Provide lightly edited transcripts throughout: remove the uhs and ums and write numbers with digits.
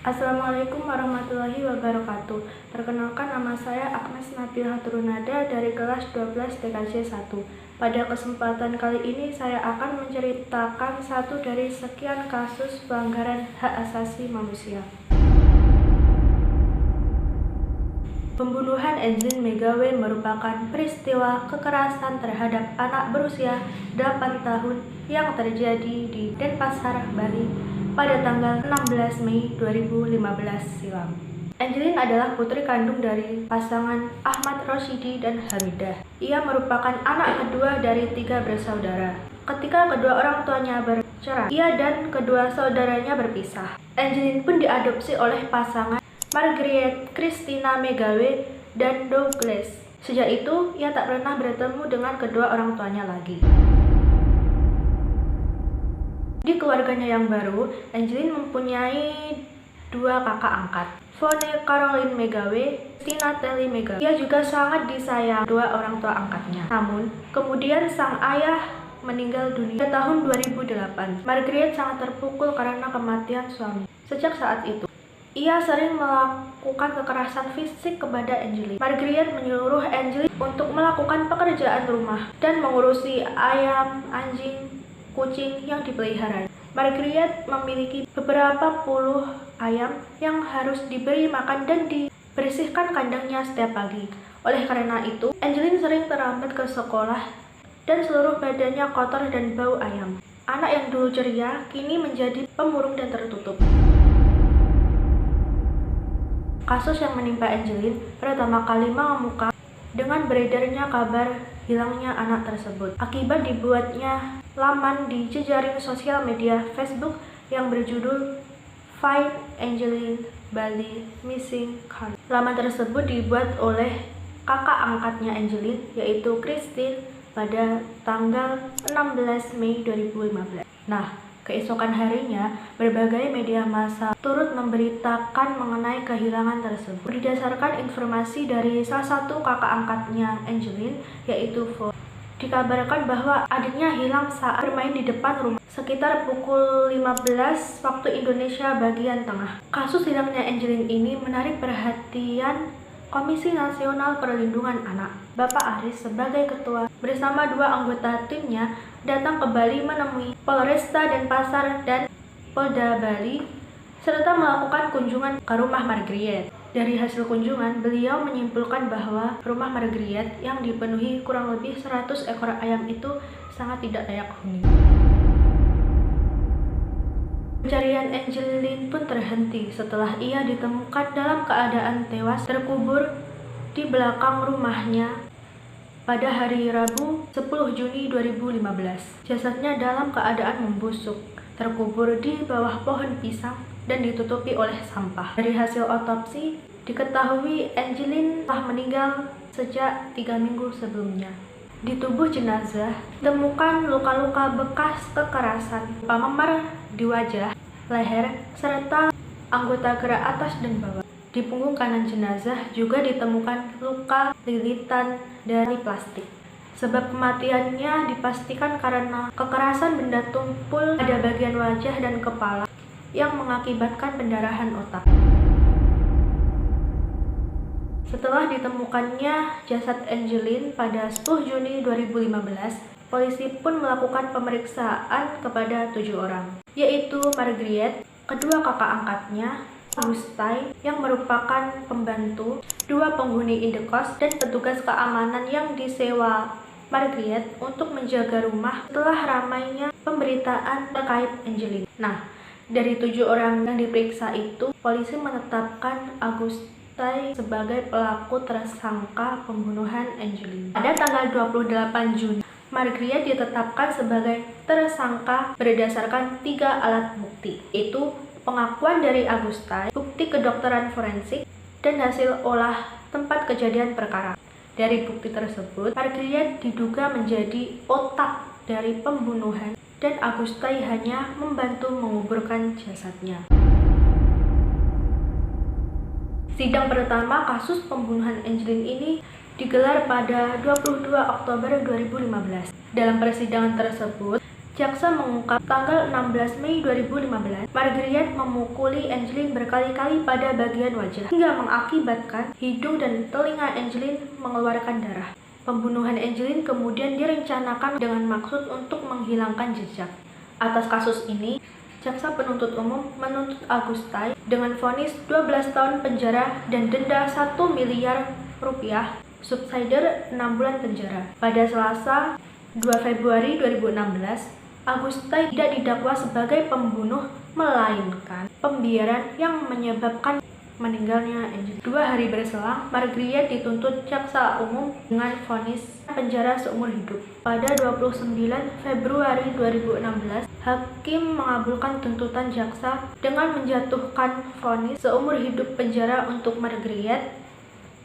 Assalamualaikum warahmatullahi wabarakatuh. Perkenalkan, nama saya Agnes Nabilah Turunada dari kelas 12 TKJ 1. Pada kesempatan kali ini saya akan menceritakan satu dari sekian kasus pelanggaran hak asasi manusia. Pembunuhan Angelin Megawe merupakan peristiwa kekerasan terhadap anak berusia 8 tahun yang terjadi di Denpasar, Bali pada tanggal 16 Mei 2015 silam. Angelin adalah putri kandung dari pasangan Ahmad Rosyidi dan Hamidah. Ia merupakan anak kedua dari 3 bersaudara. Ketika kedua orang tuanya bercerai, ia dan kedua saudaranya berpisah. Angelin pun diadopsi oleh pasangan Margaret Christina Megawe dan Douglas. Sejak itu, ia tak pernah bertemu dengan kedua orang tuanya lagi. Di keluarganya yang baru, Angelin mempunyai 2 kakak angkat, Vone Caroline Megawe, Tina Telly Megawe. Ia juga sangat disayang 2 orang tua angkatnya. Namun, kemudian sang ayah meninggal dunia pada tahun 2008. Margaret sangat terpukul karena kematian suami. Sejak saat itu, ia sering melakukan kekerasan fisik kepada Angelin. Margaret menyuruh Angelin untuk melakukan pekerjaan rumah dan mengurusi ayam, anjing, kucing yang dipelihara. Margaret memiliki beberapa puluh ayam yang harus diberi makan dan dibersihkan kandangnya setiap pagi. Oleh karena itu, Angelin sering terlambat ke sekolah dan seluruh badannya kotor dan bau ayam. Anak yang dulu ceria kini menjadi pemurung dan tertutup. Kasus yang menimpa Angelin pertama kali mengemuka dengan beredarnya kabar hilangnya anak tersebut akibat dibuatnya laman di jejaring sosial media Facebook yang berjudul Find Angelin Bali Missing Card. Laman tersebut dibuat oleh kakak angkatnya Angelin, yaitu Christine, pada tanggal 16 Mei 2015. Nah, keesokan harinya, berbagai media massa turut memberitakan mengenai kehilangan tersebut. Berdasarkan informasi dari salah satu kakak angkatnya Angelin, yaitu Vone, dikabarkan bahwa adiknya hilang saat bermain di depan rumah sekitar pukul 15 waktu Indonesia bagian tengah. Kasus hilangnya Angelin ini menarik perhatian Komisi Nasional Perlindungan Anak. Bapak Aris sebagai ketua bersama 2 anggota timnya datang ke Bali menemui Polresta Denpasar dan Polda Bali serta melakukan kunjungan ke rumah Margaret. Dari hasil kunjungan, beliau menyimpulkan bahwa rumah Margaret yang dipenuhi kurang lebih 100 ekor ayam itu sangat tidak layak huni. Pencarian Angelin pun terhenti setelah ia ditemukan dalam keadaan tewas terkubur di belakang rumahnya pada hari Rabu 10 Juni 2015. Jasadnya dalam keadaan membusuk, terkubur di bawah pohon pisang dan ditutupi oleh sampah. Dari hasil otopsi, diketahui Angelin telah meninggal sejak 3 minggu sebelumnya. Di tubuh jenazah, ditemukan luka-luka bekas kekerasan, luka memar di wajah, leher, serta anggota gerak atas dan bawah. Di punggung kanan jenazah juga ditemukan luka lilitan dari plastik. Sebab kematiannya dipastikan karena kekerasan benda tumpul pada bagian wajah dan kepala yang mengakibatkan pendarahan otak. Setelah ditemukannya jasad Angelin pada 10 Juni 2015, polisi pun melakukan pemeriksaan kepada 7 orang, yaitu Margaret, kedua kakak angkatnya, Agustai yang merupakan pembantu, 2 penghuni indekos, dan petugas keamanan yang disewa Margaret untuk menjaga rumah setelah ramainya pemberitaan terkait Angelin. Nah, dari 7 orang yang diperiksa itu, polisi menetapkan Agustai sebagai pelaku tersangka pembunuhan Angelin. Pada tanggal 28 Juni, Margaret ditetapkan sebagai tersangka berdasarkan 3 alat bukti, yaitu pengakuan dari Agustai, bukti kedokteran forensik, dan hasil olah tempat kejadian perkara. Dari bukti tersebut, Margaret diduga menjadi otak dari pembunuhan dan Agustai hanya membantu menguburkan jasadnya. Sidang pertama kasus pembunuhan Angelin ini digelar pada 22 Oktober 2015. Dalam persidangan tersebut, Jaksa mengungkap tanggal 16 Mei 2015, Margriet memukuli Angelin berkali-kali pada bagian wajah, hingga mengakibatkan hidung dan telinga Angelin mengeluarkan darah. Pembunuhan Angelin kemudian direncanakan dengan maksud untuk menghilangkan jejak. Atas kasus ini, Jaksa penuntut umum menuntut Agustai dengan vonis 12 tahun penjara dan denda 1 miliar rupiah, subsidiar 6 bulan penjara. Pada Selasa 2 Februari 2016, Agustai tidak didakwa sebagai pembunuh, melainkan pembiaran yang menyebabkan meninggalnya Angelin. 2 hari berselang, Margriet dituntut jaksa umum dengan vonis penjara seumur hidup. Pada 29 Februari 2016, hakim mengabulkan tuntutan jaksa dengan menjatuhkan vonis seumur hidup penjara untuk Margriet,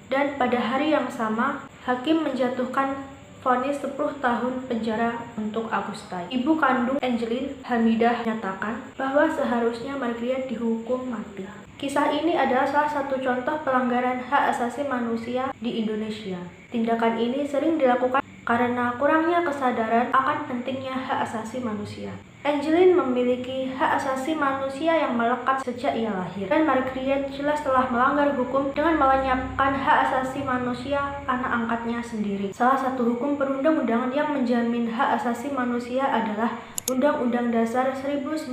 dan pada hari yang sama, hakim menjatuhkan vonis 10 tahun penjara untuk Agustai. Ibu kandung Angelin, Hamidah, menyatakan bahwa seharusnya Margriet dihukum mati. Kisah ini adalah salah satu contoh pelanggaran hak asasi manusia di Indonesia. Tindakan ini sering dilakukan karena kurangnya kesadaran akan pentingnya hak asasi manusia. Angelin memiliki hak asasi manusia yang melekat sejak ia lahir, dan Margriet jelas telah melanggar hukum dengan melenyapkan hak asasi manusia anak angkatnya sendiri. Salah satu hukum perundang-undangan yang menjamin hak asasi manusia adalah Undang-Undang Dasar 1945,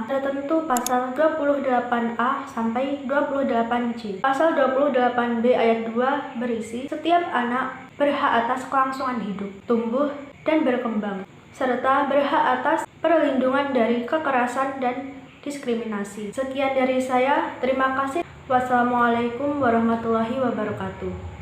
tertentu pasal 28A sampai 28C. Pasal 28B ayat 2 berisi, setiap anak berhak atas kelangsungan hidup, tumbuh, dan berkembang, serta berhak atas perlindungan dari kekerasan dan diskriminasi. Sekian dari saya, terima kasih. Wassalamualaikum warahmatullahi wabarakatuh.